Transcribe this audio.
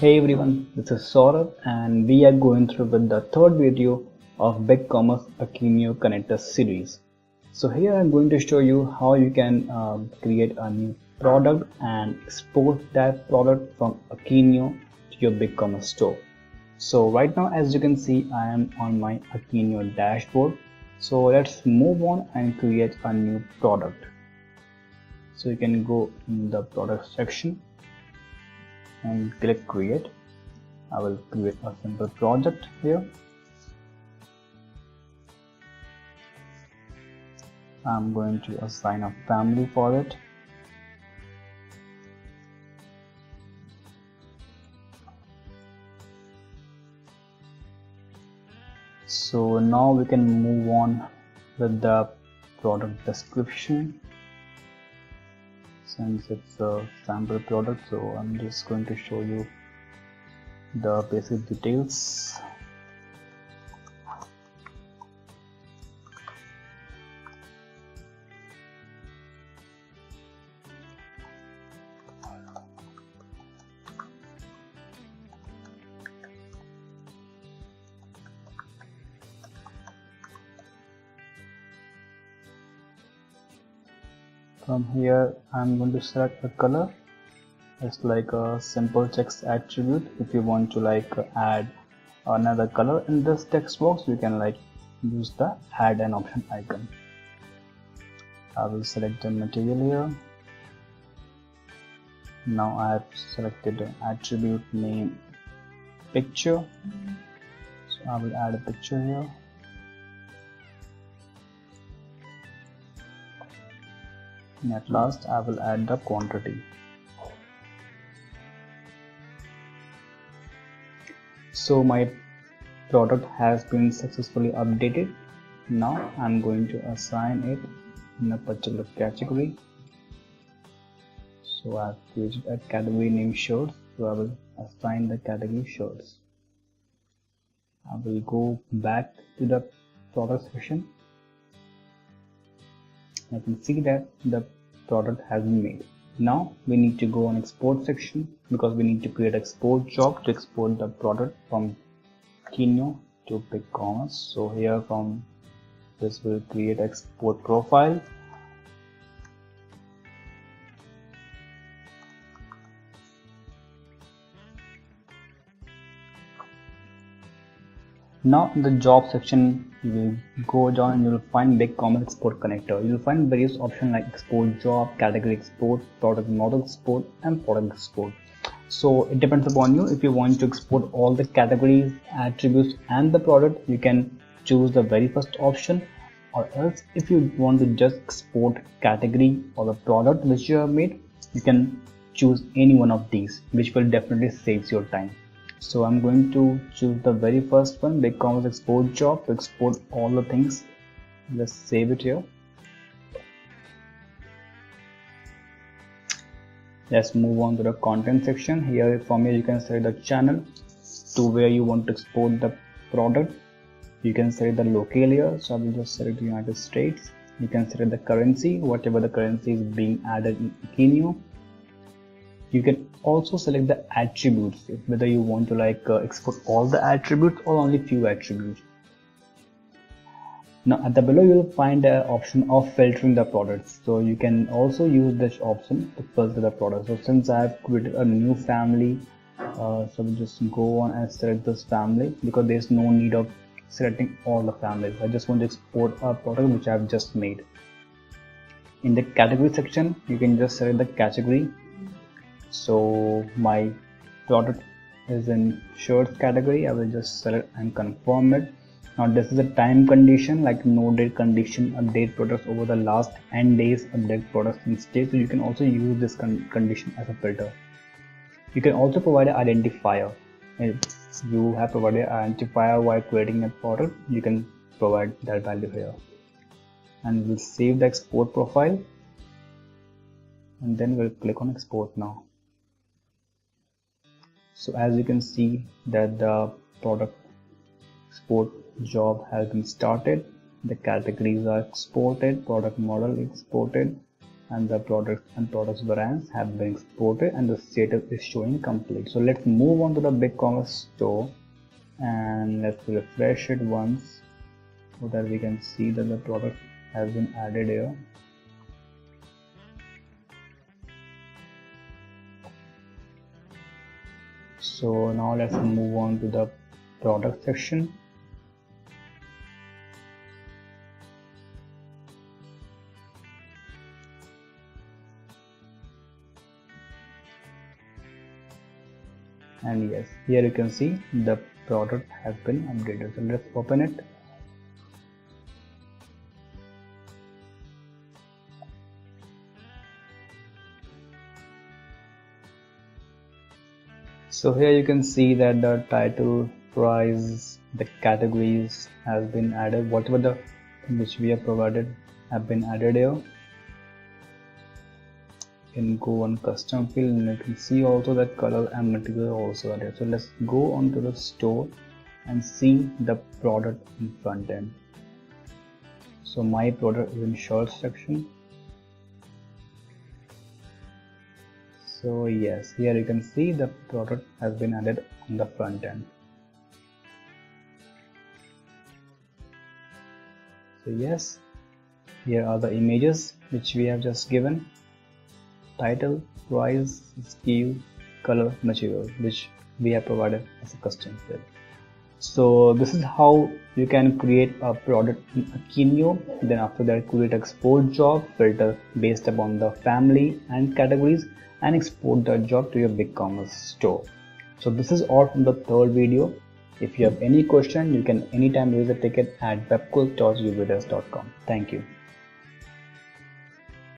Hey everyone, this is Saurabh and we are going through with the third video of BigCommerce Akeneo Connector series. So here I'm going to show you how you can create a new product and export that product from Akeneo to your BigCommerce store. So right now, as you can see, I am on my Akeneo dashboard. So let's move on and create a new product. So you can go in the product section and click create. I will create a simple project here. I'm going to assign a family for it. So now we can move on with the product description. Since it's a sample product, so I'm just going to show you the basic details. From here, I'm going to select a color. It's like a simple text attribute. If you want to add another color in this text box, you can use the add an option icon. I will select the material here. Now I have selected an attribute name picture. So I will add a picture here. And at last I will add the quantity. So my product has been successfully updated. Now I'm going to assign it in a particular category. So I've created a category named shirts. So I will assign the category shirts. I will go back to the product section. I can see that the product has been made. Now we need to go on export section because we need to create export job to export the product from Akeneo to BigCommerce. So here from this will create export profile. Now in the job section, you will go down and you will find BigCommerce Export Connector. You will find various options like export job, category export, product model export, and product export. So it depends upon you. If you want to export all the categories, attributes, and the product, you can choose the very first option. Or else, if you want to just export category or the product which you have made, you can choose any one of these, which will definitely save your time. So I'm going to choose the very first one, BigCommerce export job, to export all the things. Let's save it here. Let's move on to the content section. Here from here you can select the channel to where you want to export the product. You can select the local here. So I will just select the United States. You can select the currency, whatever the currency is being added in Akeneo. You can also select the attributes, whether you want to export all the attributes or only few attributes. Now at the below you will find an option of filtering the products. So you can also use this option to filter the products. So since I have created a new family, so we'll just go on and select this family because there's no need of selecting all the families. I just want to export a product which I have just made. In the category section, you can just select the category. So my product is in shirts category. I will just select and confirm it. Now this is a time condition, like no date condition, update products over the last n days, update products instead. So you can also use this condition as a filter. You can also provide an identifier. If you have provided an identifier while creating a product, you can provide that value here. And we'll save the export profile. And then we'll click on export now. So as you can see that the product export job has been started. The categories are exported, product model exported, and the products variants have been exported and the status is showing complete. So let's move on to the BigCommerce store and let's refresh it once so that we can see that the product has been added here. So now let's move on to the product section. And yes, here you can see the product has been updated. So let's open it. So here you can see that the title, price, the categories has been added. Whatever the which we have provided have been added here. You can go on custom field and you can see also that color and material also added. So let's go on to the store and see the product in front end. So my product is in shorts section. So yes, here you can see the product has been added on the front end. So yes, here are the images which we have just given. Title, price, SKU, color, material, which we have provided as a custom field. So this is how you can create a product in Akeneo. Then after that, create export job, filter based upon the family and categories, and export the job to your BigCommerce store. So this is all from the third video. If you have any question, you can anytime raise a ticket at webcourse.ubidesk.com. Thank you.